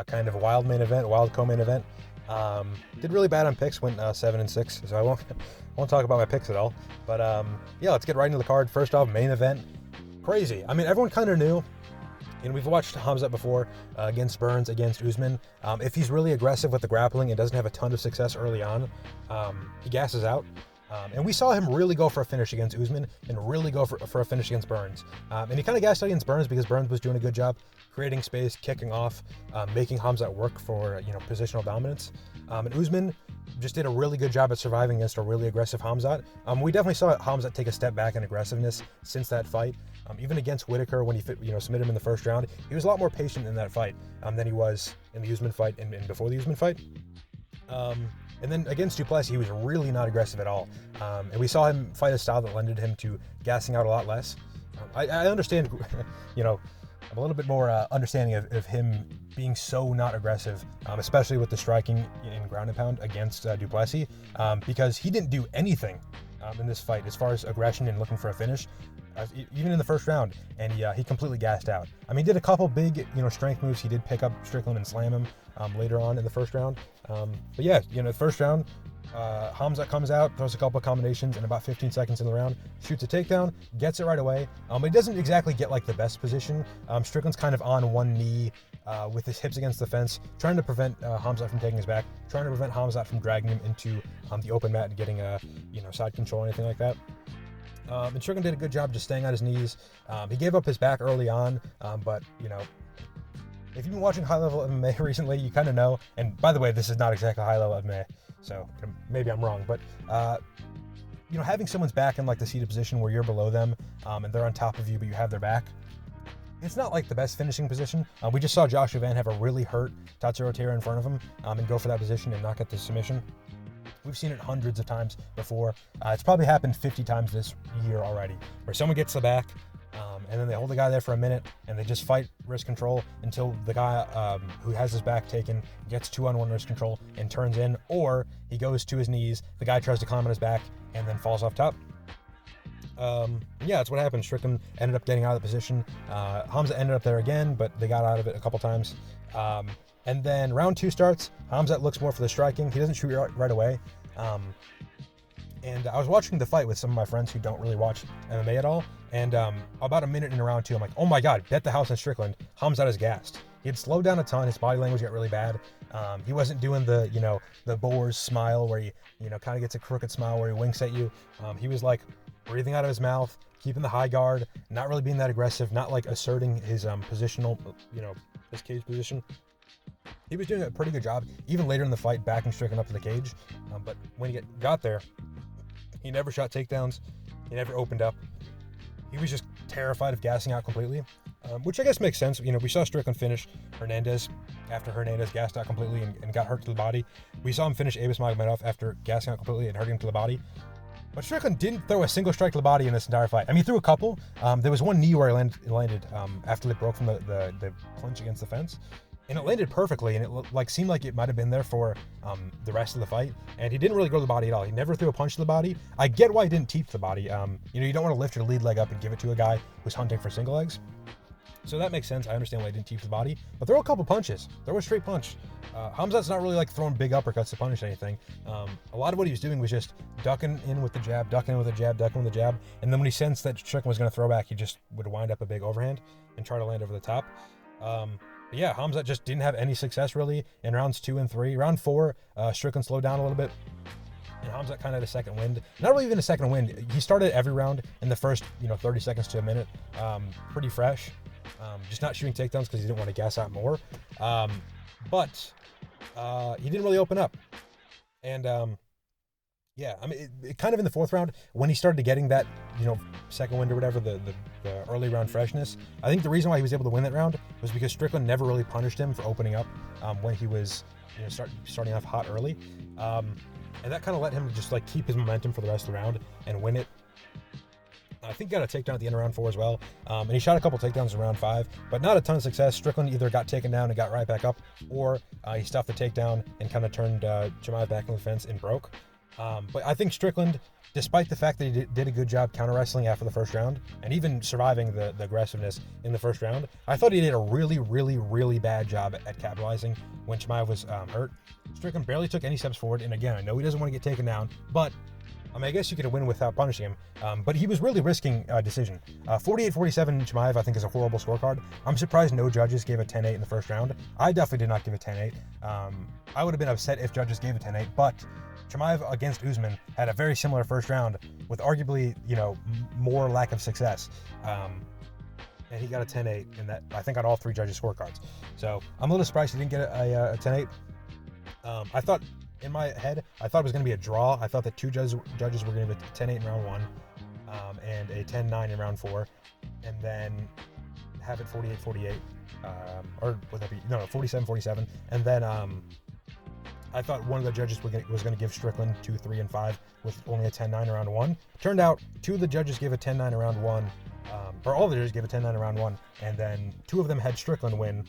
kind of wild co-main event. Did really bad on picks, went 7-6, so I won't talk about my picks at all. But yeah, let's get right into the card. First off, main event, crazy. I mean, everyone kind of knew. And we've watched Khamzat before against Burns, against Usman. If he's really aggressive with the grappling and doesn't have a ton of success early on, he gasses out. And we saw him really go for a finish against Usman and really go for a finish against Burns. And he kind of gassed out against Burns because Burns was doing a good job creating space, kicking off, making Khamzat work for positional dominance. And Usman just did a really good job at surviving against a really aggressive Khamzat. We definitely saw Khamzat take a step back in aggressiveness since that fight. Even against Whitaker, when he submitted him in the first round, he was a lot more patient in that fight than he was in the Usman fight and before the Usman fight. And then against Duplessis, he was really not aggressive at all. And we saw him fight a style that lended him to gassing out a lot less. I understand, I'm a little bit more understanding of him being so not aggressive, especially with the striking in ground and pound against Duplessis, because he didn't do anything in this fight as far as aggression and looking for a finish, even in the first round, and he completely gassed out. I mean, he did a couple big, strength moves. He did pick up Strickland and slam him later on in the first round. But yeah, the first round, Khamzat comes out, throws a couple of combinations, and about 15 seconds in the round, shoots a takedown, gets it right away. But he doesn't exactly get like the best position. Strickland's kind of on one knee with his hips against the fence, trying to prevent Khamzat from taking his back, trying to prevent Khamzat from dragging him into the open mat and getting a side control or anything like that. And Strickland did a good job just staying on his knees. He gave up his back early on, but if you've been watching high-level MMA recently, you kind of know. And by the way, this is not exactly high-level MMA, so maybe I'm wrong. But having someone's back in like the seated position where you're below them and they're on top of you, but you have their back, it's not like the best finishing position. We just saw Joshua Van have a really hurt Tatsuro Taira in front of him and go for that position and not get the submission. We've seen it hundreds of times before. It's probably happened 50 times this year already, where someone gets the back, and then they hold the guy there for a minute, and they just fight wrist control until the guy who has his back taken gets 2-on-1 wrist control and turns in, or he goes to his knees, the guy tries to climb on his back, and then falls off top. Yeah, that's what happened. Strickland ended up getting out of the position. Khamzat ended up there again, but they got out of it a couple times. And then round 2 starts. Khamzat looks more for the striking. He doesn't shoot right away. And I was watching the fight with some of my friends who don't really watch MMA at all. And about a minute into round 2, I'm like, oh my God, bet the house on Strickland. Khamzat is gassed. He had slowed down a ton. His body language got really bad. He wasn't doing the Boers smile where he, kind of gets a crooked smile where he winks at you. He was like breathing out of his mouth, keeping the high guard, not really being that aggressive, not like asserting his positional, his cage position. He was doing a pretty good job, even later in the fight, backing Strickland up to the cage. But when he got there, he never shot takedowns. He never opened up. He was just terrified of gassing out completely, which I guess makes sense. We saw Strickland finish Hernandez after Hernandez gassed out completely and got hurt to the body. We saw him finish Abus Magomedov after gassing out completely and hurting him to the body. But Strickland didn't throw a single strike to the body in this entire fight. I mean, he threw a couple. There was one knee where he landed after they broke from the clinch against the fence. And it landed perfectly, and it seemed like it might have been there for the rest of the fight. And he didn't really go to the body at all. He never threw a punch to the body. I get why he didn't teep to the body. You don't want to lift your lead leg up and give it to a guy who's hunting for single legs. So that makes sense. I understand why he didn't teep to the body. But throw a couple punches. Throw a straight punch. Khamzat's not really throwing big uppercuts to punish anything. A lot of what he was doing was just ducking in with the jab, ducking in with the jab, ducking with the jab. And then when he sensed that Strickland was going to throw back, he just would wind up a big overhand and try to land over the top. But yeah, Khamzat just didn't have any success really in rounds 2 and 3. Round 4, Strickland slowed down a little bit. And Khamzat kind of had a second wind. Not really even a second wind. He started every round in the first 30 seconds to a minute. Pretty fresh. Just not shooting takedowns because he didn't want to gas out more. But he didn't really open up. And yeah, I mean, it kind of in the 4th round, when he started getting that, second wind or whatever, the early round freshness, I think the reason why he was able to win that round was because Strickland never really punished him for opening up when he was starting off hot early. And that kind of let him just keep his momentum for the rest of the round and win it. I think he got a takedown at the end of round 4 as well. And he shot a couple takedowns in round 5, but not a ton of success. Strickland either got taken down and got right back up, or he stuffed the takedown and kind of turned Chimaev back on the fence and broke. But I think Strickland, despite the fact that he did a good job counter wrestling after the first round, and even surviving the aggressiveness in the first round, I thought he did a really, really, really bad job at capitalizing when Chimaev was hurt. Strickland barely took any steps forward, and again, I know he doesn't want to get taken down, but I mean, I guess you could win without punishing him, but he was really risking a decision. 48-47 Chimaev, I think, is a horrible scorecard. I'm surprised no judges gave a 10-8 in the first round. I definitely did not give a 10-8. I would have been upset if judges gave a 10-8, but Chimaev against Usman had a very similar first round with arguably, more lack of success. And he got a 10-8 in that, I think, on all three judges' scorecards. So I'm a little surprised he didn't get a 10-8. I thought, in my head, I thought it was going to be a draw. I thought that two judges were going to give a 10-8 in round 1 and a 10-9 in round 4, and then have it 48-48. Or would that be? No, 47-47. And then I thought one of the judges was going to give Strickland 2, 3, and 5 with only a 10-9 in round 1. Turned out two of the judges gave a 10-9 in round 1, or all the judges gave a 10-9 in round 1, and then two of them had Strickland win,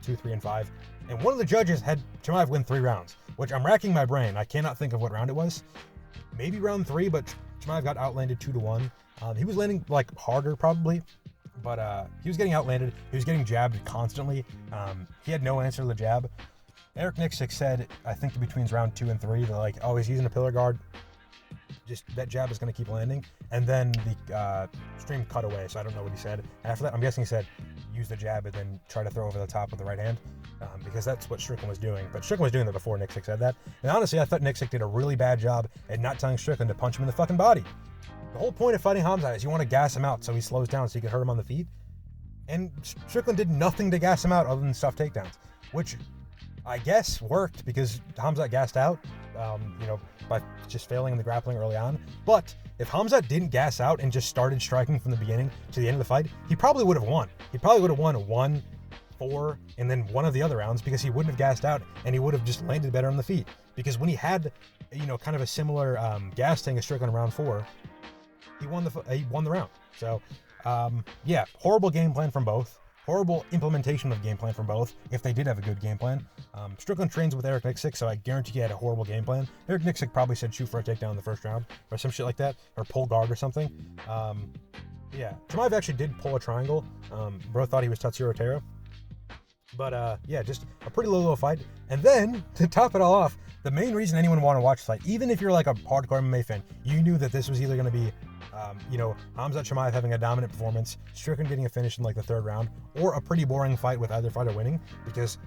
2, 3, and 5. And one of the judges had Chimaev win 3 rounds, which I'm racking my brain. I cannot think of what round it was. Maybe round 3, but Chimaev got outlanded 2-1. He was landing harder probably, but he was getting outlanded. He was getting jabbed constantly. He had no answer to the jab. Eric Nixick said, I think between round 2 and 3, they're oh, he's using a pillar guard. Just that jab is going to keep landing. And then the stream cut away, so I don't know what he said. After that, I'm guessing he said, use the jab and then try to throw over the top with the right hand. Because that's what Strickland was doing. But Strickland was doing that before Nixick said that. And honestly, I thought Nixick did a really bad job at not telling Strickland to punch him in the fucking body. The whole point of fighting Khamzat is you want to gas him out so he slows down so you can hurt him on the feet. And Strickland did nothing to gas him out other than stuff takedowns, which I guess worked because Khamzat gassed out, by just failing in the grappling early on. But if Khamzat didn't gas out and just started striking from the beginning to the end of the fight, he probably would have won. He probably would have won 1, 4, and then one of the other rounds because he wouldn't have gassed out and he would have just landed better on the feet. Because when he had, kind of a similar gas tank as Strickland in round 4, he won the round. So, horrible game plan from both. Horrible implementation of game plan from both, if they did have a good game plan. Strickland trains with Eric Nixick, so I guarantee he had a horrible game plan. Eric Nixick probably said shoot for a takedown in the first round, or some shit like that, or pull guard or something. Chimaev actually did pull a triangle. Bro thought he was Tatsuro Taira. But, just a pretty low fight. And then, to top it all off, the main reason anyone would want to watch the fight, even if you're a hardcore MMA fan, you knew that this was either going to be Khamzat Chimaev having a dominant performance, Strickland getting a finish in the 3rd round, or a pretty boring fight with either fighter winning, because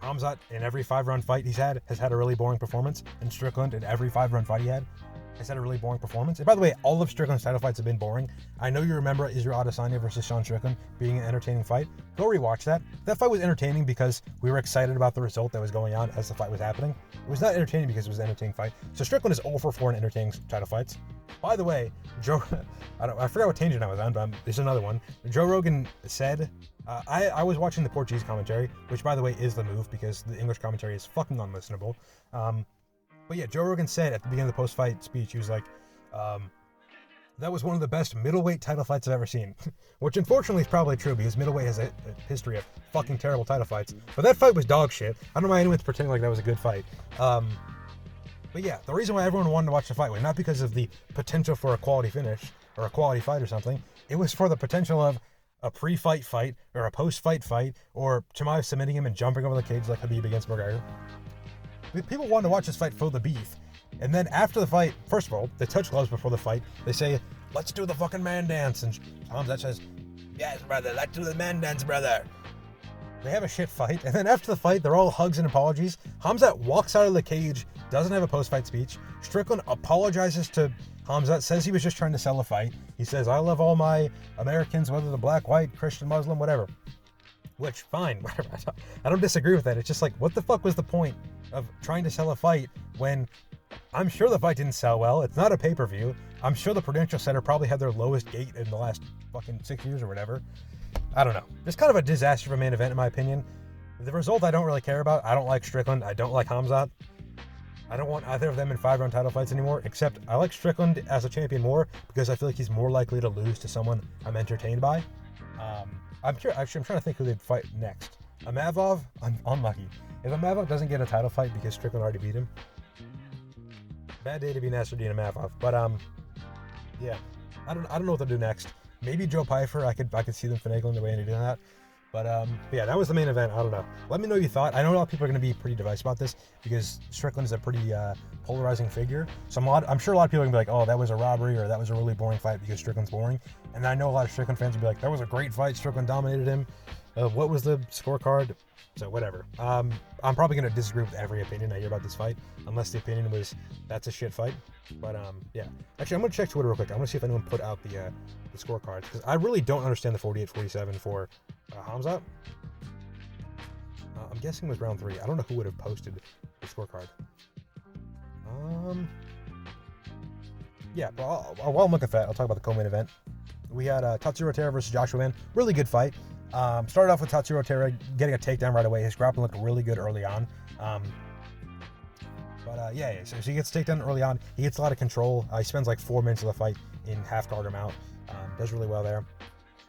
Khamzat in every 5-round fight he's had has had a really boring performance, and Strickland in every 5-round fight he has had a really boring performance. And by the way, all of Strickland's title fights have been boring. I know you remember Israel Adesanya versus Sean Strickland being an entertaining fight. Go rewatch that. That fight was entertaining because we were excited about the result that was going on as the fight was happening. It was not entertaining because it was an entertaining fight. So Strickland is 0-for-4 in entertaining title fights. By the way, I forgot what tangent I was on, but there's another one. Joe Rogan said, I was watching the Portuguese commentary, which by the way is the move because the English commentary is fucking unlistenable. But yeah, Joe Rogan said at the beginning of the post-fight speech, he was like, that was one of the best middleweight title fights I've ever seen. Which unfortunately is probably true because middleweight has a history of fucking terrible title fights. But that fight was dog shit. I don't know why anyone's pretending like that was a good fight. But yeah, the reason why everyone wanted to watch the fight was not because of the potential for a quality finish or a quality fight or something. It was for the potential of a pre-fight fight or a post-fight fight or Chimaev submitting him and jumping over the cage like Khabib against McGregor. People wanted to watch this fight for the beef. And then after the fight, first of all, they touch gloves before the fight. They say, let's do the fucking man dance. And Khamzat says, yes, brother, let's do the man dance, brother. They have a shit fight. And then after the fight, they're all hugs and apologies. Khamzat walks out of the cage, doesn't have a post-fight speech. Strickland apologizes to Khamzat, says he was just trying to sell a fight. He says, I love all my Americans, whether they're black, white, Christian, Muslim, whatever. Which, fine, whatever. I don't disagree with that. It's just what the fuck was the point of trying to sell a fight when I'm sure the fight didn't sell well. It's not a pay-per-view. I'm sure the Prudential Center probably had their lowest gate in the last fucking 6 years or whatever. I don't know. It's kind of a disaster of a main event in my opinion. The result I don't really care about. I don't like Strickland. I don't like Khamzat. I don't want either of them in 5-round title fights anymore, except I like Strickland as a champion more because I feel like he's more likely to lose to someone I'm entertained by. I'm trying to think who they'd fight next. Amasov? I'm unlucky. If Amasov doesn't get a title fight because Strickland already beat him, Bad day to be Nasruddin Imavov. But yeah, I don't know what they'll do next. Maybe Joe Pyfer. I could see them finagling their way into doing that. But yeah, that was the main event. I don't know. Let me know what you thought. I know a lot of people are going to be pretty divisive about this because Strickland is a pretty polarizing figure. So I'm sure a lot of people are going to be like, oh, that was a robbery or that was a really boring fight because Strickland's boring. And I know a lot of Strickland fans will be like, that was a great fight. Strickland dominated him. What was the scorecard? So whatever. I'm probably going to disagree with every opinion I hear about this fight, unless the opinion was that's a shit fight. But yeah. Actually, I'm going to check Twitter real quick. I want to see if anyone put out the scorecards because I really don't understand the 48-47 for Khamzat. I'm guessing it was round 3. I don't know who would have posted the scorecard. Yeah, well, while I'm looking at that, I'll talk about the co-main event. We had Tatsuro Taira versus Joshua Van. Really good fight. Started off with Tatsuro Taira getting a takedown right away. His grappling looked really good early on. Yeah, so he gets a takedown early on. He gets a lot of control. He spends like 4 minutes of the fight in half guard him out. Does really well there.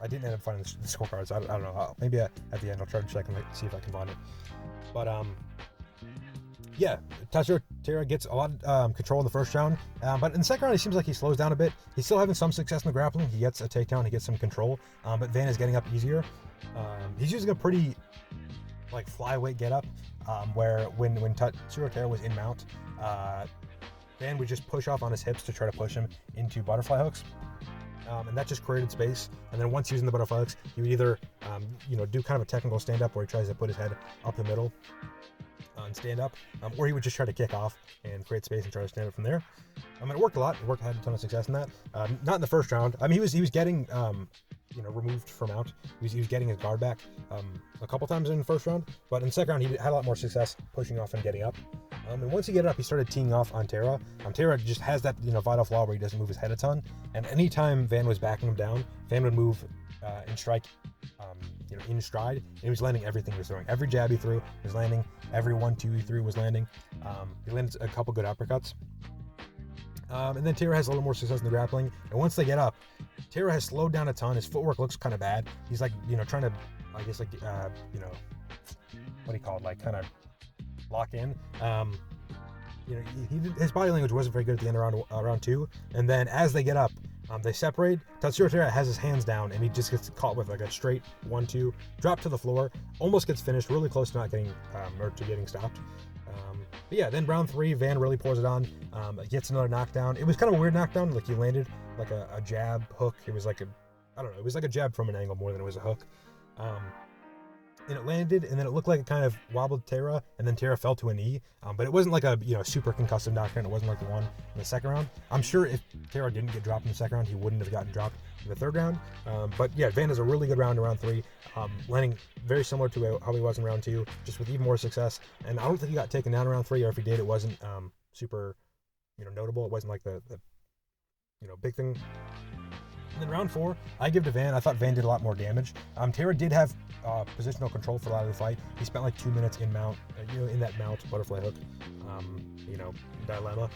I didn't end up finding the scorecards. I don't know. Maybe at the end I'll try to check and see if I can find it. But yeah, Tatsuro Taira gets a lot of control in the first round. But in the second round, he seems like he slows down a bit. He's still having some success in the grappling. He gets a takedown. He gets some control. But Van is getting up easier. He's using a pretty like flyweight get up, where when Tatsuro Taira was in mount, Van would just push off on his hips to try to push him into butterfly hooks. And that just created space. And then once using the butterfly hooks, he would either, do kind of a technical stand-up where he tries to put his head up the middle and stand up, or he would just try to kick off and create space and try to stand up from there. It worked a lot. Had a ton of success in that. Not in the first round. He was getting, removed from out. He was getting his guard back a couple times in the first round, but in the second round, he had a lot more success pushing off and getting up. And once he got up, he started teeing off on Taira. Taira just has that, vital flaw where he doesn't move his head a ton. And anytime Van was backing him down, Van would move and strike, in stride. And he was landing everything he was throwing. Every jab he threw was landing. Every 1-2 he threw was landing. He landed a couple good uppercuts. And then Taira has a little more success in the grappling. And once they get up, Taira has slowed down a ton. His footwork looks kind of bad. He's like, trying to, I guess, like, what do you call it? Like, kind of lock in. His body language wasn't very good at the end of round 2. And then as they get up, they separate. Tatsuro Taira has his hands down, and he just gets caught with like a straight 1-2, drop to the floor, almost gets finished, really close to not getting, or to getting stopped. But yeah, then round 3, Van really pours it on, gets another knockdown. It was kind of a weird knockdown, like he landed like a jab hook. It was like it was like a jab from an angle more than it was a hook. And it landed, and then it looked like it kind of wobbled Taira, and then Taira fell to a knee. But it wasn't like a super concussive knockdown. It wasn't like the one in the second round. I'm sure if Taira didn't get dropped in the second round, he wouldn't have gotten dropped in the third round. But yeah, Van has a really good round in round 3, landing very similar to how he was in round 2, just with even more success. And I don't think he got taken down in round 3, or if he did, it wasn't super notable. It wasn't like the big thing. And then round 4, I give to Van. I thought Van did a lot more damage. Taira did have positional control for a lot of the fight. He spent like 2 minutes in mount, in that mount butterfly hook, dilemma.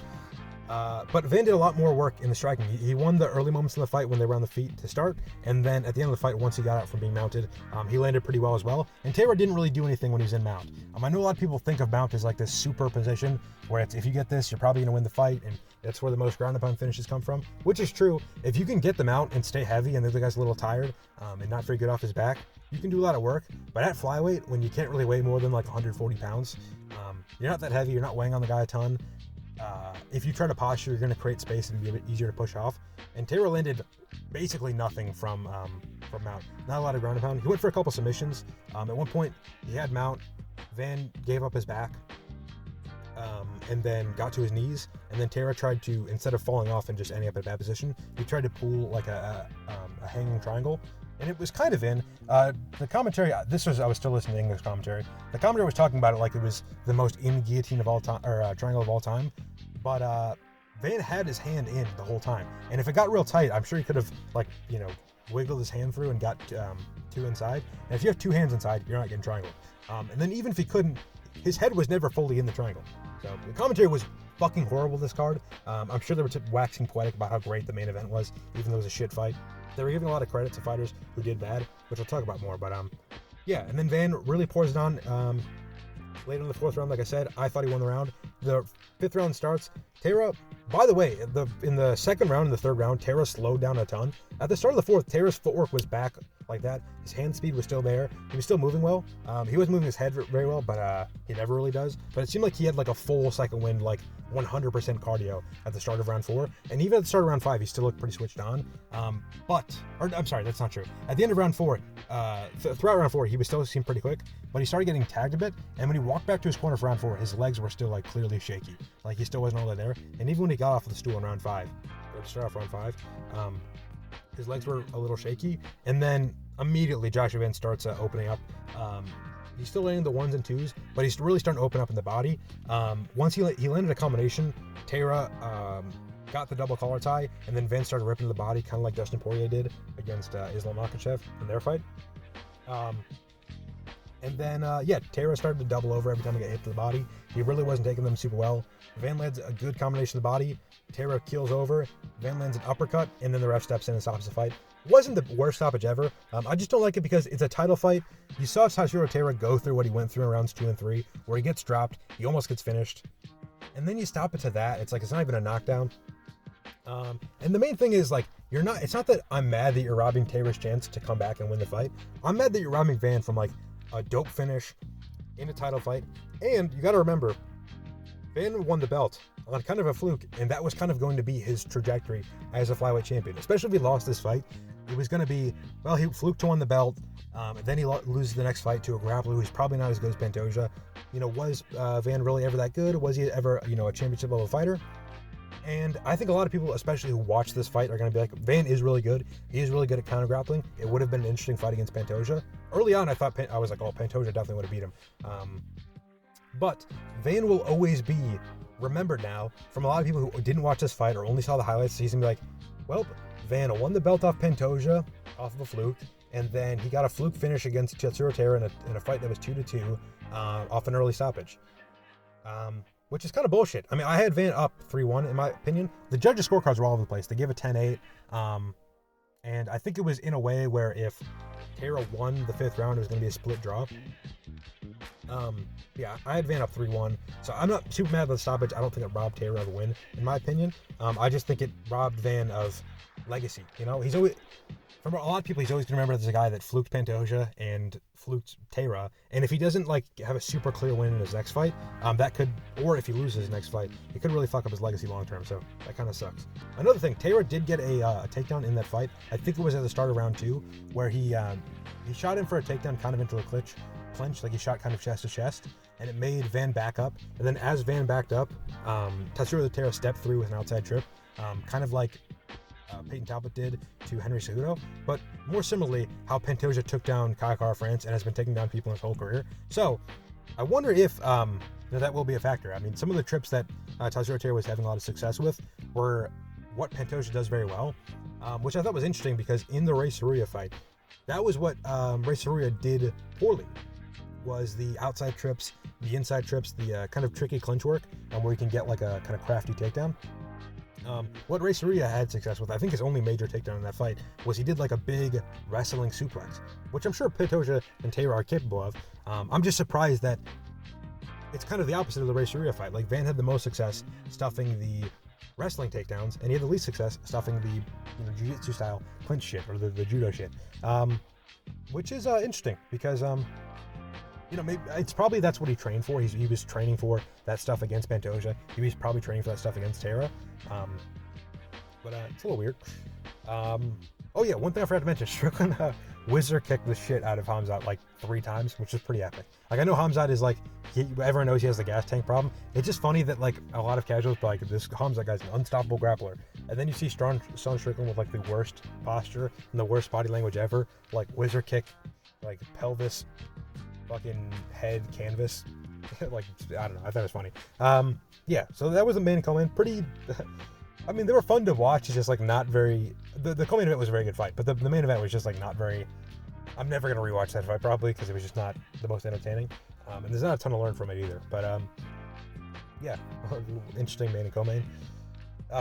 But Van did a lot more work in the striking. He won the early moments in the fight when they were on the feet to start, and then at the end of the fight, once he got out from being mounted, he landed pretty well as well. And Taira didn't really do anything when he was in mount. I know a lot of people think of mount as like this super position where it's, if you get this, you're probably going to win the fight, and that's where the most ground and pound finishes come from, which is true. If you can get them out and stay heavy, and the other guy's a little tired and not very good off his back, you can do a lot of work. But at flyweight, when you can't really weigh more than like 140 pounds, you're not that heavy, you're not weighing on the guy a ton. If you try to posture, you're going to create space and be a bit easier to push off. And Taira landed basically nothing from mount. Not a lot of ground and pound. He went for a couple submissions. At one point, he had mount. Van gave up his back, and then got to his knees. And then Taira tried to, instead of falling off and just ending up in a bad position, he tried to pull like a hanging triangle. And it was kind of in. The commentary, I was still listening to English commentary. The commentary was talking about it like it was the most in guillotine of all time, or triangle of all time. But Van had his hand in the whole time. And if it got real tight, I'm sure he could have, wiggled his hand through and got 2 inside. And if you have 2 hands inside, you're not getting triangle. And then even if he couldn't, his head was never fully in the triangle. So the commentary was fucking horrible this card. I'm sure they were waxing poetic about how great the main event was, even though it was a shit fight. They were giving a lot of credit to fighters who did bad, which I'll talk about more. But yeah, and then Van really pours it on. Later in the 4th round, like I said, I thought he won the round. The 5th round starts. Taira, by the way, in the 2nd round and the 3rd round, Taira slowed down a ton. At the start of the 4th, Taira's footwork was back like that. His hand speed was still there. He was still moving well. He wasn't moving his head very well, but he never really does. But it seemed like he had like a full second wind, like 100% cardio at the start of round 4. And even at the start of round 5, he still looked pretty switched on. I'm sorry, that's not true. At the end of round 4, throughout round 4, he was still seemed pretty quick, but he started getting tagged a bit. And when he walked back to his corner for round 4, his legs were still like clearly shaky. Like he still wasn't all the way there. And even when he got off of the stool in round 5, or to start off round 5, his legs were a little shaky. And then immediately Joshua Van starts opening up. He's still landing the 1s and 2s, but he's really starting to open up in the body. Once he landed a combination, Taira got the double collar tie, and then Van started ripping to the body, kind of like Dustin Poirier did against Islam Makhachev in their fight. And then, Taira started to double over every time he got hit to the body. He really wasn't taking them super well. Van lands a good combination of the body. Taira keels over. Van lands an uppercut, and then the ref steps in and stops the fight. Wasn't the worst stoppage ever. I just don't like it because it's a title fight. You saw Tatsuro Taira go through what he went through in rounds 2 and 3, where he gets dropped, he almost gets finished, and then you stop it to that. It's like it's not even a knockdown. And the main thing is like it's not that I'm mad that you're robbing Taira's chance to come back and win the fight. I'm mad that you're robbing Van from like a dope finish in a title fight. And you got to remember, Van won the belt on kind of a fluke, and that was kind of going to be his trajectory as a flyweight champion. Especially if he lost this fight, it was going to be, well, he fluked to win the belt, and then he loses the next fight to a grappler who's probably not as good as Pantoja. Was Van really ever that good? Was he ever, a championship level fighter? And I think a lot of people, especially who watch this fight, are going to be like, Van is really good. He is really good at counter grappling. It would have been an interesting fight against Pantoja. Early on, I was like, oh, Pantoja definitely would have beat him. But Van will always be remembered now from a lot of people who didn't watch this fight or only saw the highlights. He's going to be like, well, Van won the belt off Pantoja off of a fluke, and then he got a fluke finish against Tatsuro Taira in a fight that was 2-2 off an early stoppage. Which is kind of bullshit. I mean, I had Van up 3-1 in my opinion. The judges' scorecards were all over the place. They gave a 10-8. And I think it was in a way where if Taira won the 5th round, it was going to be a split draw. I had Van up 3-1. So I'm not super mad about the stoppage. I don't think it robbed Taira of a win, in my opinion. I just think it robbed Van of legacy. He's always... For a lot of people, he's always going to remember as a guy that fluked Pantoja and fluked Taira. And if he doesn't have a super clear win in his next fight, that could, or if he loses his next fight, it could really fuck up his legacy long term. So that kind of sucks. Another thing, Taira did get a takedown in that fight. I think it was at the start of round 2, where he shot in for a takedown kind of into a clinch, like he shot kind of chest to chest, and it made Van back up. And then as Van backed up, Tatsuro Taira stepped through with an outside trip, kind of like Peyton Talbot did to Henry Cejudo, but more similarly how Pantoja took down Kai Kara France and has been taking down people in his whole career. So I wonder if that will be a factor. I mean, some of the trips that Tatsuro Taira was having a lot of success with were what Pantoja does very well, which I thought was interesting because in the Ray Saruya fight, that was what Ray Saruya did poorly, was the outside trips, the inside trips, the kind of tricky clinch work, where you can get like a kind of crafty takedown. What Ray Saruya had success with, I think his only major takedown in that fight, was he did like a big wrestling suplex, which I'm sure Pantoja and Taira are capable of. I'm just surprised that it's kind of the opposite of the Ray Saruya fight. Like Van had the most success stuffing the wrestling takedowns, and he had the least success stuffing the jiu-jitsu style clinch shit, or the judo shit, which is interesting because maybe it's probably that's what he trained for. He was training for that stuff against Pantoja. He was probably training for that stuff against Taira. But it's a little weird. One thing I forgot to mention, Strickland whizzer kicked the shit out of Khamzat like 3 times, which is pretty epic. Like, I know Khamzat is like, everyone knows he has the gas tank problem. It's just funny that like a lot of casuals be like, this Khamzat guy's an unstoppable grappler. And then you see Sean Strickland with like the worst posture and the worst body language ever, like whizzer kick, like pelvis, fucking head canvas. Like, I don't know, I thought it was funny. So that was the main co-main. Pretty I mean, they were fun to watch. It's just like not very, the co-main event was a very good fight, but the main event was just like not very, I'm never going to rewatch that fight probably because it was just not the most entertaining, and there's not a ton to learn from it either. But interesting main and co-main.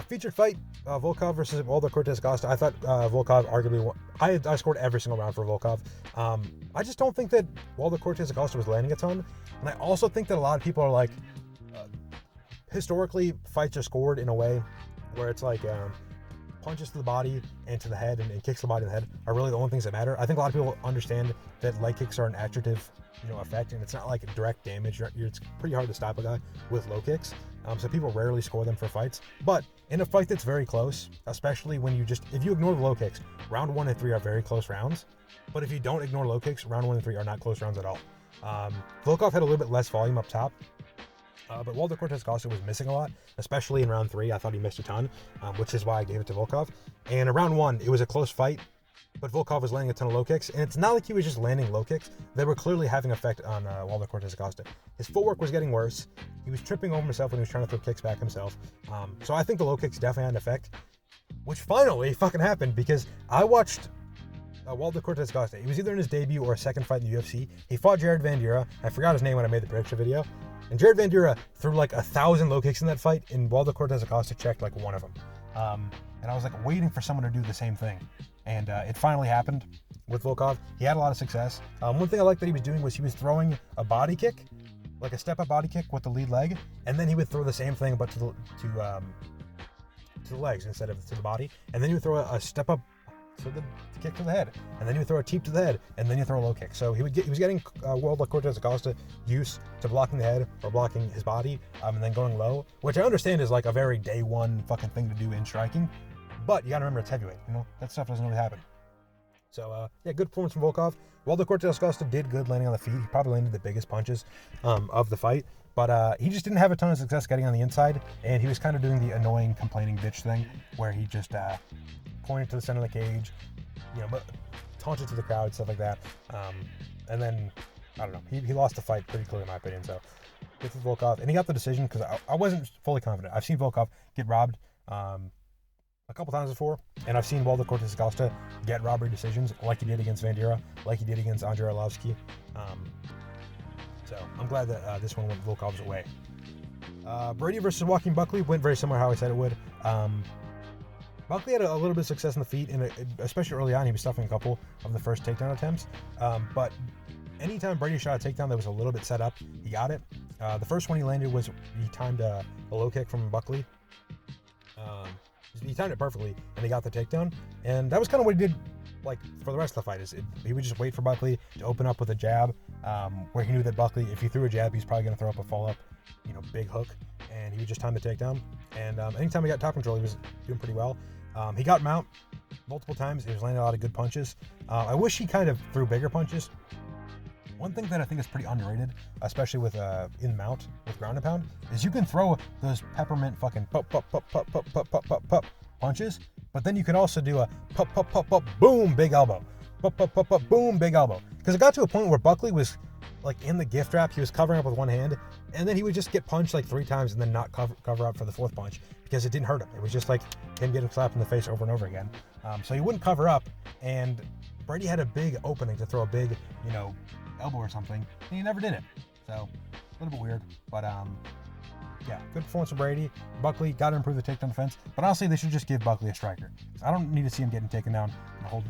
Featured fight, Volkov versus Waldo Cortes Acosta. I thought Volkov arguably won. I scored every single round for Volkov. I just don't think that Waldo Cortes Acosta was landing a ton. And I also think that a lot of people are like, historically, fights are scored in a way where it's like punches to the body and to the head and kicks to the body and the head are really the only things that matter. I think a lot of people understand that leg kicks are an additive, effect, and it's not like direct damage. It's pretty hard to stop a guy with low kicks. So people rarely score them for fights. But in a fight that's very close, especially when if you ignore the low kicks, round 1 and 3 are very close rounds. But if you don't ignore low kicks, round 1 and 3 are not close rounds at all. Volkov had a little bit less volume up top. But Waldo Cortes Acosta was missing a lot, especially in round 3. I thought he missed a ton, which is why I gave it to Volkov. And in round 1, it was a close fight, but Volkov was landing a ton of low kicks. And it's not like he was just landing low kicks. They were clearly having effect on Waldo Cortes Acosta. His footwork was getting worse. He was tripping over himself when he was trying to throw kicks back himself. So I think the low kicks definitely had an effect, which finally fucking happened, because I watched Waldo Cortes Acosta. He was either in his debut or a second fight in the UFC. He fought Jared Vandeura. I forgot his name when I made the prediction video. And Jared Vandeura threw like 1,000 low kicks in that fight, and Waldo Cortes Acosta checked like one of them. And I was like waiting for someone to do the same thing. And it finally happened with Volkov. He had a lot of success. One thing I liked that he was doing was he was throwing a body kick, like a step-up body kick with the lead leg, and then he would throw the same thing but to the legs instead of to the body. And then he would throw a step-up to the kick to the head, and then you throw a teep to the head, and then you throw a low kick. So he was getting Waldo Cortes Acosta used to blocking the head or blocking his body, and then going low, which I understand is like a very day one fucking thing to do in striking, but you gotta remember it's heavyweight. That stuff doesn't really happen. So yeah, good performance from Volkov. Waldo Cortes Acosta did good landing on the feet. He probably landed the biggest punches of the fight, but he just didn't have a ton of success getting on the inside, and he was kind of doing the annoying complaining bitch thing where he just pointed to the center of the cage, but taunted to the crowd, stuff like that. And then, I don't know, he lost the fight pretty clearly in my opinion, so good for Volkov. And he got the decision because I wasn't fully confident. I've seen Volkov get robbed a couple times before, and I've seen Waldo Cortes Acosta get robbery decisions like he did against Vandeura, like he did against Andrei Arlovski. So I'm glad that this one went Volkov's way. Brady versus Joaquin Buckley went very similar how I said it would. Buckley had a little bit of success in the feet, and especially early on, he was stuffing a couple of the first takedown attempts. But anytime Brady shot a takedown that was a little bit set up, he got it. The first one he landed was he timed a low kick from Buckley. He timed it perfectly, and he got the takedown. And that was kind of what he did, like for the rest of the fight. He would just wait for Buckley to open up with a jab, where he knew that Buckley, if he threw a jab, he's probably going to throw up a follow-up, big hook, and he would just time the takedown. And anytime he got top control, he was doing pretty well. He got mount multiple times. He was landing a lot of good punches. I wish he kind of threw bigger punches. One thing that I think is pretty underrated, especially with in mount with ground and pound, is you can throw those peppermint fucking pop pop pop pop pop pop pop pop pop punches, but then you can also do a pop pop pop pop boom big elbow, pop pop pop pop boom big elbow. Because it got to a point where Buckley was like in the gift wrap, he was covering up with one hand, and then he would just get punched like 3 times and then not cover up for the 4th punch because it didn't hurt him. It was just like him getting slapped in the face over and over again. So he wouldn't cover up, and Brady had a big opening to throw a big, elbow or something, and he never did it. So a little bit weird, but yeah, good performance from Brady. Buckley got to improve the takedown defense, but honestly, they should just give Buckley a striker. I don't need to see him getting taken down and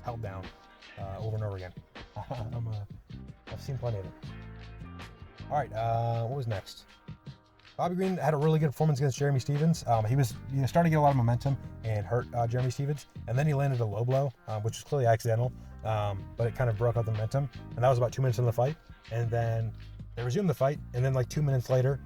held down over and over again. I've seen plenty of it. All right, what was next? Bobby Green had a really good performance against Jeremy Stephens. He was starting to get a lot of momentum and hurt Jeremy Stephens, and then he landed a low blow, which was clearly accidental, but it kind of broke up the momentum, and that was about 2 minutes into the fight. And then they resumed the fight, and then like 2 minutes later,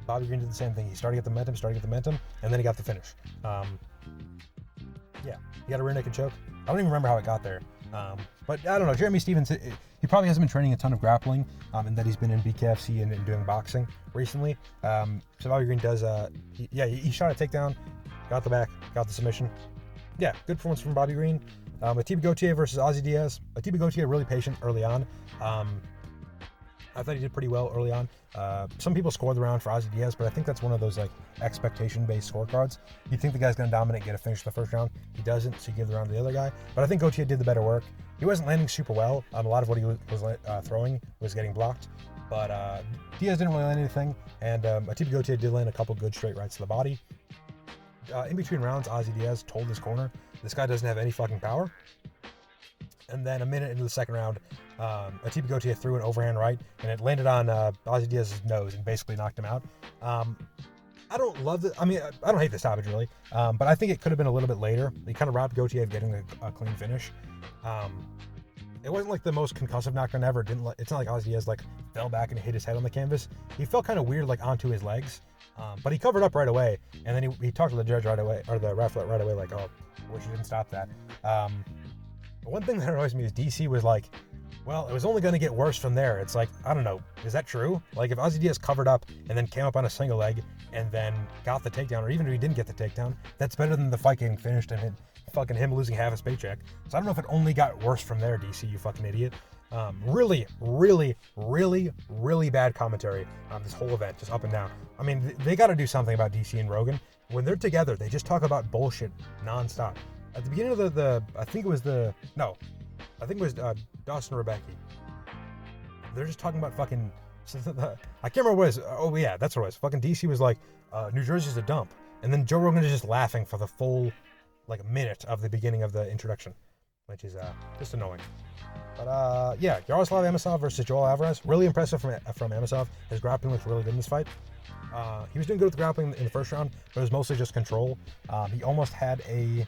Bobby Green did the same thing. He started to get the momentum, and then he got the finish. Yeah, he got a rear naked choke. I don't even remember how it got there. But I don't know, Jeremy Stephens, he probably hasn't been training a ton of grappling, and that he's been in BKFC and doing boxing recently. So Bobby Green does, he shot a takedown, got the back, got the submission. Yeah, good performance from Bobby Green. Ateba Gautier versus Ozzy Diaz. Ateba Gautier really patient early on. I thought he did pretty well early on. Some people score the round for Ozzy Diaz, but I think that's one of those like expectation-based scorecards. You think the guy's going to dominate, get a finish in the first round. He doesn't, so you give the round to the other guy. But I think Gautier did the better work. He wasn't landing super well. A lot of what he was throwing was getting blocked. But Diaz didn't really land anything, and Ateba Gautier did land a couple good straight rights to the body. in between rounds, Ozzy Diaz told his corner, this guy doesn't have any fucking power. And then a minute into the second round, Ateba Gautier threw an overhand right, and it landed on Ozzy Diaz's nose and basically knocked him out. I don't love it. I mean, I don't hate the stoppage really, but I think it could have been a little bit later. He kind of robbed Gautier of getting a clean finish. It wasn't like the most concussive knockdown ever. It's not like Ozzy Diaz like fell back and hit his head on the canvas. He felt kind of weird like onto his legs, but he covered up right away. And then he talked to the judge right away, or the ref right away, like, oh, I wish you didn't stop that. One thing that annoys me is DC was like, well, it was only going to get worse from there. It's like, I don't know, is that true? Like, if Ozzy Diaz covered up and then came up on a single leg and then got the takedown, or even if he didn't get the takedown, that's better than the fight getting finished and fucking him losing half his paycheck. So I don't know if it only got worse from there, DC, you fucking idiot. Really, really, really, really bad commentary on this whole event, just up and down. I mean, they got to do something about DC and Rogan. When they're together, they just talk about bullshit nonstop. At the beginning of I think it was Dawson and Rebecki. They're just talking about fucking, I can't remember what it was. Oh yeah, that's what it was. Fucking DC was like, New Jersey's a dump. And then Joe Rogan is just laughing for the full, like, minute of the beginning of the introduction, which is just annoying. But yeah, Yaroslav Amasov versus Joel Alvarez. Really impressive from Amasov. His grappling looks really good in this fight. He was doing good with the grappling in the first round, but it was mostly just control. He almost had a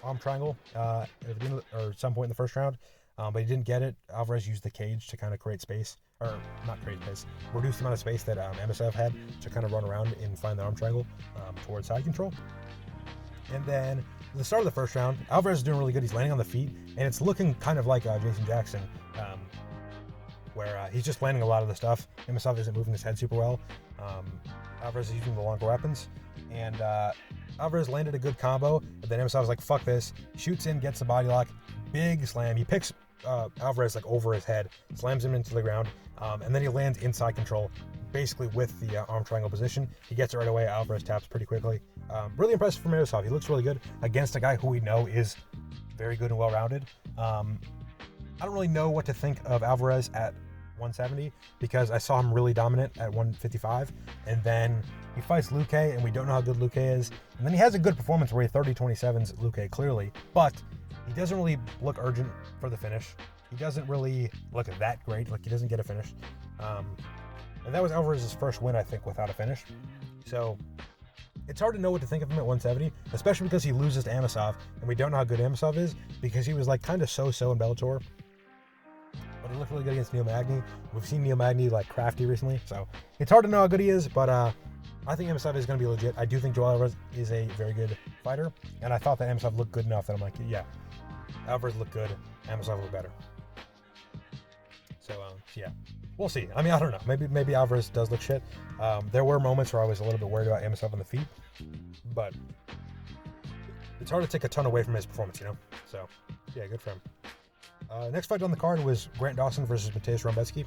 arm triangle at the beginning or some point in the first round, but he didn't get it. Alvarez used the cage to kind of create space, or not create space, reduce the amount of space that Amasov had to kind of run around and find the arm triangle towards side control. And then at the start of the first round, Alvarez is doing really good. He's landing on the feet, and it's looking kind of like Jason Jackson, where he's just landing a lot of the stuff. Amasov isn't moving his head super well. Alvarez is using the longer weapons, and Alvarez landed a good combo, but then Amasov was like, fuck this, shoots in, gets the body lock, big slam. He picks Alvarez like over his head, slams him into the ground, and then he lands inside control, basically with the arm triangle position. He gets it right away. Alvarez taps pretty quickly. Really impressive from Yaroslav. He looks really good against a guy who we know is very good and well-rounded. I don't really know what to think of Alvarez at 170 because I saw him really dominant at 155, and then he fights Luque, and we don't know how good Luque is. And then he has a good performance where he 30-27s Luque clearly, but he doesn't really look urgent for the finish. He doesn't really look that great. Like, he doesn't get a finish. And that was Alvarez's first win, I think, without a finish. So it's hard to know what to think of him at 170, especially because he loses to Amasov, and we don't know how good Amasov is because he was like kind of so-so in Bellator. But he looked really good against Neil Magny. We've seen Neil Magny like crafty recently, so it's hard to know how good he is, but I think Amasov is going to be legit. I do think Joel Alvarez is a very good fighter, and I thought that Amasov looked good enough that I'm like, yeah, Alvarez looked good, Amasov looked better. So, yeah, we'll see. I mean, I don't know. Maybe Alvarez does look shit. There were moments where I was a little bit worried about Amasov on the feet, but it's hard to take a ton away from his performance, you know? So, yeah, good for him. Next fight on the card was Grant Dawson versus Mateusz Rebecki.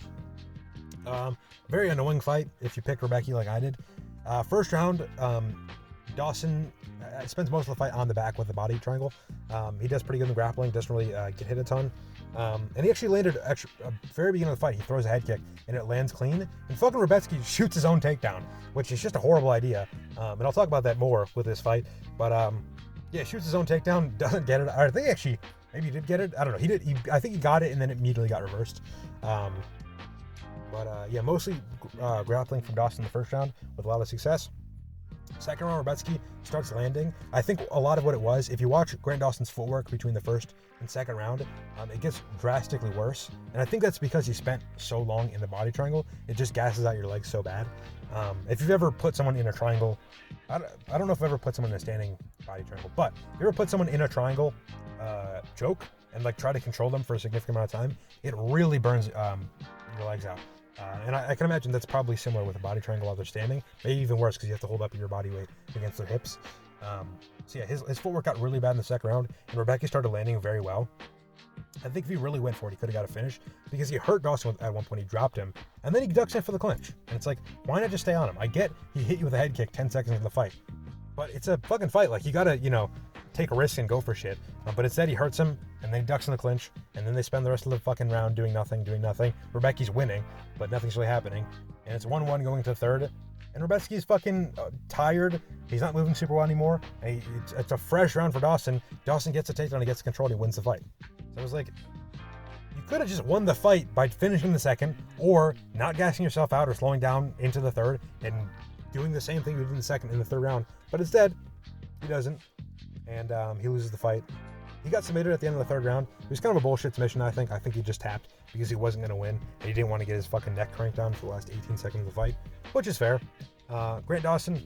Very annoying fight if you pick Rebecki like I did. First round, Dawson spends most of the fight on the back with the body triangle. He does pretty good in the grappling, doesn't really get hit a ton. And he actually landed at the very beginning of the fight. He throws a head kick and it lands clean. And fucking Rebecki shoots his own takedown, which is just a horrible idea. And I'll talk about that more with this fight. But yeah, shoots his own takedown, doesn't get it. I think actually maybe he did get it. I don't know. He did. I think he got it and then it immediately got reversed. But yeah, mostly grappling from Dawson in the first round with a lot of success. Second round, Rebecki starts landing. I think a lot of what it was, if you watch Grant Dawson's footwork between the first and second round, it gets drastically worse. And I think that's because he spent so long in the body triangle, it just gasses out your legs so bad. If you've ever put someone in a triangle, I don't know if I've ever put someone in a standing body triangle, but if you ever put someone in a triangle choke and like try to control them for a significant amount of time, it really burns your legs out. And I can imagine that's probably similar with a body triangle while they're standing. Maybe even worse because you have to hold up your body weight against their hips. So yeah, his footwork got really bad in the second round, and Rebecki started landing very well. I think if he really went for it, he could have got a finish because he hurt Dawson at one point. He dropped him, and then he ducks in for the clinch. And it's like, why not just stay on him? I get he hit you with a head kick 10 seconds into the fight, but it's a fucking fight. Like, you gotta, take a risk and go for shit. But instead, he hurts him, and then he ducks in the clinch, and then they spend the rest of the fucking round doing nothing. Rebecki's winning, but nothing's really happening. And it's 1-1 going to the third. And Rebecki's fucking tired. He's not moving super well anymore. And it's a fresh round for Dawson. Dawson gets a takedown, he gets control, and he wins the fight. So it was like, you could have just won the fight by finishing the second, or not gassing yourself out or slowing down into the third and doing the same thing you did in the second in the third round. But instead, he doesn't. And he loses the fight. He got submitted at the end of the third round. It was kind of a bullshit submission, I think. I think he just tapped because he wasn't going to win. And he didn't want to get his fucking neck cranked down for the last 18 seconds of the fight, which is fair. Grant Dawson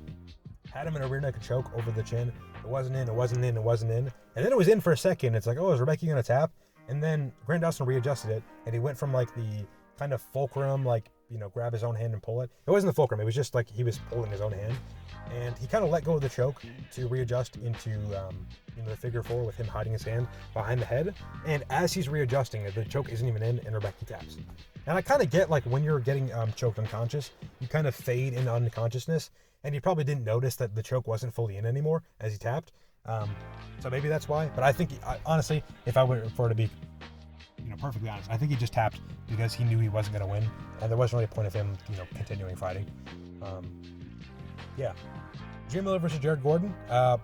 had him in a rear naked choke over the chin. It wasn't in, it wasn't in, it wasn't in. And then it was in for a second. It's like, oh, is Rebecki going to tap? And then Grant Dawson readjusted it, and he went from like the kind of fulcrum, like, you know, grab his own hand and pull it. It wasn't the fulcrum. It was just like he was pulling his own hand. And he kind of let go of the choke to readjust into the figure four with him hiding his hand behind the head. And as he's readjusting, the choke isn't even in, and Rebecki taps. And I kind of get, like, when you're getting choked unconscious, you kind of fade into unconsciousness, and he probably didn't notice that the choke wasn't fully in anymore as he tapped. So maybe that's why. But I think, honestly, if I were to be, perfectly honest, I think he just tapped because he knew he wasn't going to win, and there wasn't really a point of him, continuing fighting. Yeah. Jim Miller versus Jared Gordon.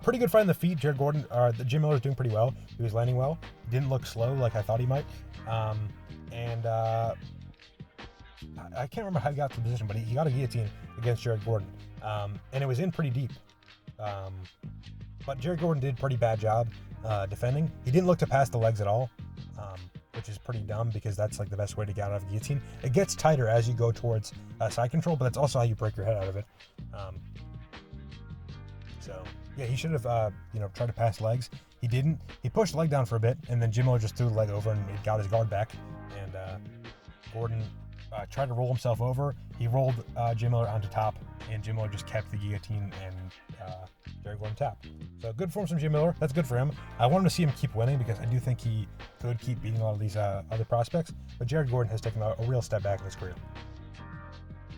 Pretty good fight on the feet. Jim Miller's doing pretty well. He was landing well. He didn't look slow like I thought he might. I can't remember how he got to the position, but he got a guillotine against Jared Gordon. And it was in pretty deep. But Jared Gordon did a pretty bad job defending. He didn't look to pass the legs at all, which is pretty dumb because that's like the best way to get out of a guillotine. It gets tighter as you go towards side control, but that's also how you break your head out of it. So yeah, he should have tried to pass legs. He didn't. He pushed the leg down for a bit, and then Jim Miller just threw the leg over and he got his guard back. And Gordon tried to roll himself over. He rolled Jim Miller onto top, and Jim Miller just kept the guillotine, and Jared Gordon tapped. So good form from Jim Miller. That's good for him. I wanted to see him keep winning because I do think he could keep beating a lot of these other prospects. But Jared Gordon has taken a real step back in his career.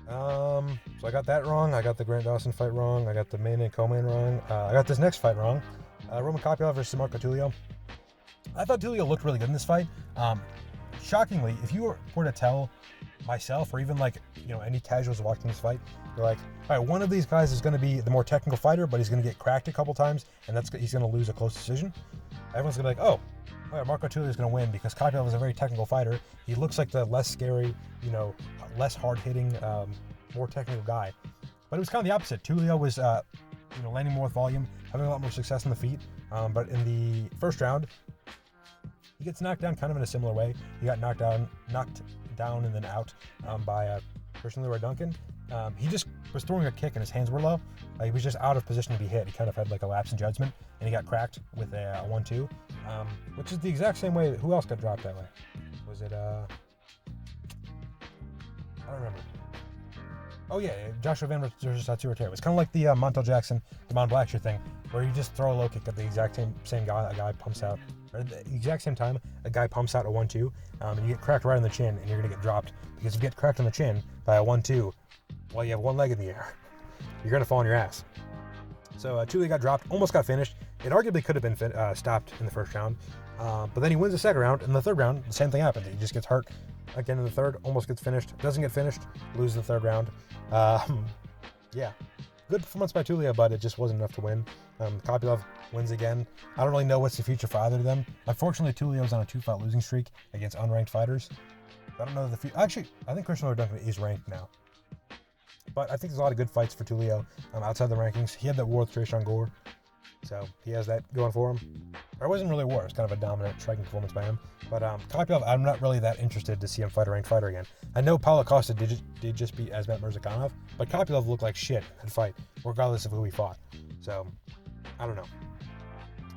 So I got that wrong. I got the Grant Dawson fight wrong. I got the main and co-main wrong. I got this next fight wrong. Roman Kopylov versus Marco Tulio. I thought Tulio looked really good in this fight. Shockingly, if you were to tell myself or even any casuals watching this fight, you're like, all right, one of these guys is going to be the more technical fighter, but he's going to get cracked a couple times, and he's going to lose a close decision. Everyone's going to be like, oh, all right, Marco Tulio is going to win because Kopylov is a very technical fighter. He looks like the less scary, less hard-hitting, more technical guy. But it was kind of the opposite. Tulio was, landing more with volume, having a lot more success on the feet. But in the first round, he gets knocked down kind of in a similar way. He got knocked down and then out by Christian Leroy Duncan. He just was throwing a kick and his hands were low. He was just out of position to be hit. He kind of had like a lapse in judgment, and he got cracked with a 1-2, which is the exact same way. Who else got dropped that way? Was it, I don't remember. Oh yeah, Joshua Van versus Tatsuro. It was kind of like the Montel Jackson, Damon Blackshear thing, where you just throw a low kick at the exact same guy. A guy pumps out, or at the exact same time, a guy pumps out a 1-2, and you get cracked right on the chin, and you're gonna get dropped because if you get cracked on the chin by a 1-2, while you have one leg in the air, you're gonna fall on your ass. So Tulio got dropped, almost got finished. It arguably could have been stopped in the first round, but then he wins the second round. In the third round, the same thing happens. He just gets hurt again in the third, almost gets finished, doesn't get finished, loses the third round. Yeah, good performance by Tulio, but it just wasn't enough to win. Kopylov wins again. I don't really know what's the future for either of them. Unfortunately, Tulio's on a 2-fight losing streak against unranked fighters. I don't know the future. Actually, I think Christian Leroy Duncan is ranked now. But I think there's a lot of good fights for Tulio outside the rankings. He had that war with Trayshawn Gore, so he has that going for him. Or it wasn't really a war. It was kind of a dominant striking performance by him. But Kopylov, I'm not really that interested to see him fight a ranked fighter again. I know Paulo Acosta did just beat Asmat Mirzakhanov, but Kopylov looked like shit in that fight, regardless of who he fought. So, I don't know.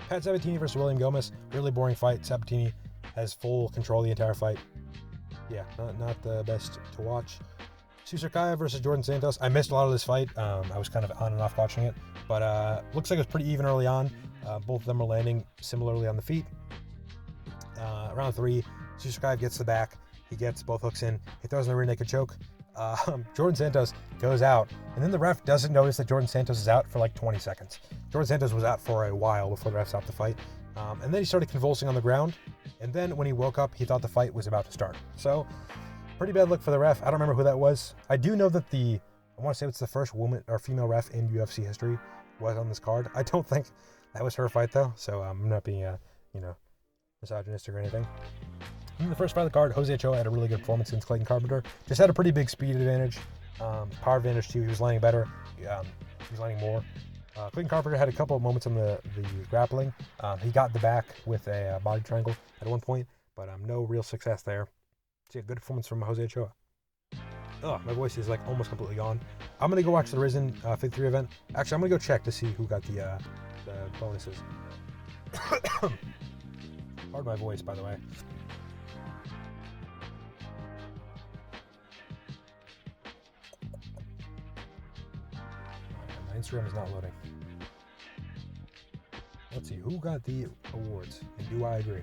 Pat Sabatini versus William Gomis. Really boring fight. Sabatini has full control of the entire fight. Yeah, not the best to watch. Susurkaev versus Jordan Santos. I missed a lot of this fight. I was kind of on and off watching it, but looks like it was pretty even early on. Both of them are landing similarly on the feet. Round 3, Susurkaev gets the back. He gets both hooks in. He throws in a rear naked choke. Jordan Santos goes out, and then the ref doesn't notice that Jordan Santos is out for like 20 seconds. Jordan Santos was out for a while before the ref stopped the fight. And then he started convulsing on the ground. And then when he woke up, he thought the fight was about to start. So, pretty bad look for the ref. I don't remember who that was. I do know that the I want to say it's the first woman or female ref in UFC history was on this card. I don't think that was her fight though, so I'm not being misogynistic or anything. In the first fight of the card, Jose Ochoa had a really good performance against Clayton Carpenter. Just had a pretty big speed advantage, power advantage too. He was landing better. He was landing more. Clayton Carpenter had a couple of moments on the grappling. He got the back with a body triangle at one point, but no real success there. So yeah, good performance from Jose Ochoa. Oh, my voice is like almost completely gone. I'm gonna go watch the Risen 53 event. Actually, I'm gonna go check to see who got the bonuses. Pardon my voice, by the way. My Instagram is not loading. Let's see, who got the awards, and do I agree?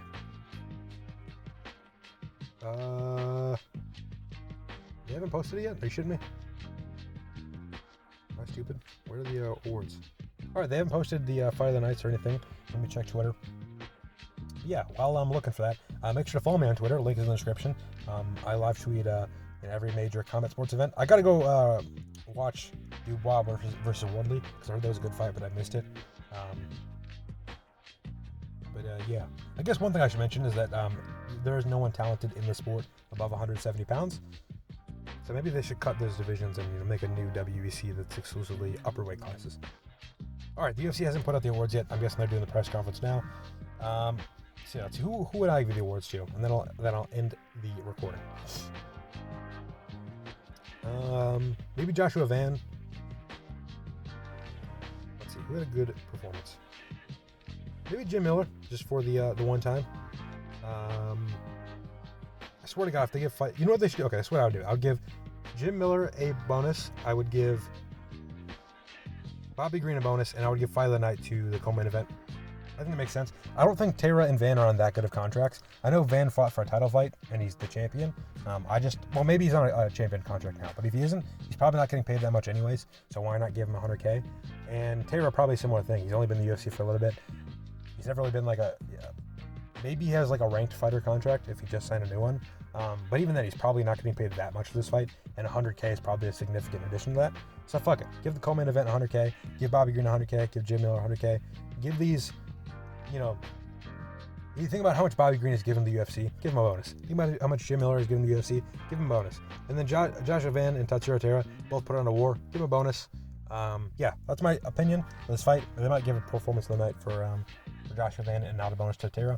They haven't posted it yet? Are you shitting me? Am I stupid? Where are the awards? Alright, they haven't posted the Fight of the Nights or anything. Let me check Twitter. Yeah, while I'm looking for that, make sure to follow me on Twitter. Link is in the description. I live tweet in every major combat sports event. I gotta go watch Dubois versus Wardley, because I heard that was a good fight, but I missed it. Yeah, I guess one thing I should mention is that there is no one talented in the sport above 170 pounds. So maybe they should cut those divisions and make a new WEC that's exclusively upper weight classes. All right, the UFC hasn't put out the awards yet. I'm guessing they're doing the press conference now. So let's see, who would I give the awards to? And then I'll end the recording. Maybe Joshua Van. Let's see, who had a good performance? Maybe Jim Miller, just for the one time. I swear to God, if they give fight, you know what they should do? Okay, that's what I would do. I would give Jim Miller a bonus. I would give Bobby Green a bonus, and I would give Fight of the Night to the co-main event. I think it makes sense. I don't think Taira and Van are on that good of contracts. I know Van fought for a title fight, and he's the champion. Well, maybe he's on a champion contract now, but if he isn't, he's probably not getting paid that much anyways, so why not give him 100K? And Taira, probably a similar thing. He's only been in the UFC for a little bit. He's never really been maybe he has like a ranked fighter contract if he just signed a new one. But even then, he's probably not getting paid that much for this fight, and 100K is probably a significant addition to that. So fuck it. Give the co-main event 100K, give Bobby Green 100K, give Jim Miller 100K, give these, you think about how much Bobby Green has given the UFC, give him a bonus. Think about how much Jim Miller has given the UFC, give him a bonus. And then Joshua Van and Tatsuro Taira both put on a war, give him a bonus. Yeah, that's my opinion of this fight. They might give a performance of the night for Joshua Van and not a bonus to Taira.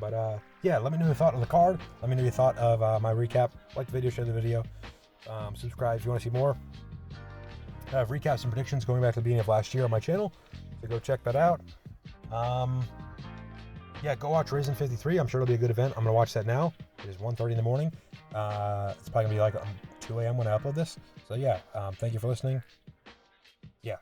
But yeah, let me know your thought of the card. Let me know your thought of my recap. Like the video, share the video. Subscribe if you want to see more. I have recaps and predictions going back to the beginning of last year on my channel, so go check that out. Yeah, go watch Risen 53. I'm sure it'll be a good event. I'm going to watch that now. It is 1:30 in the morning. It's probably going to be like 2 a.m. when I upload this. So yeah, thank you for listening. Yeah.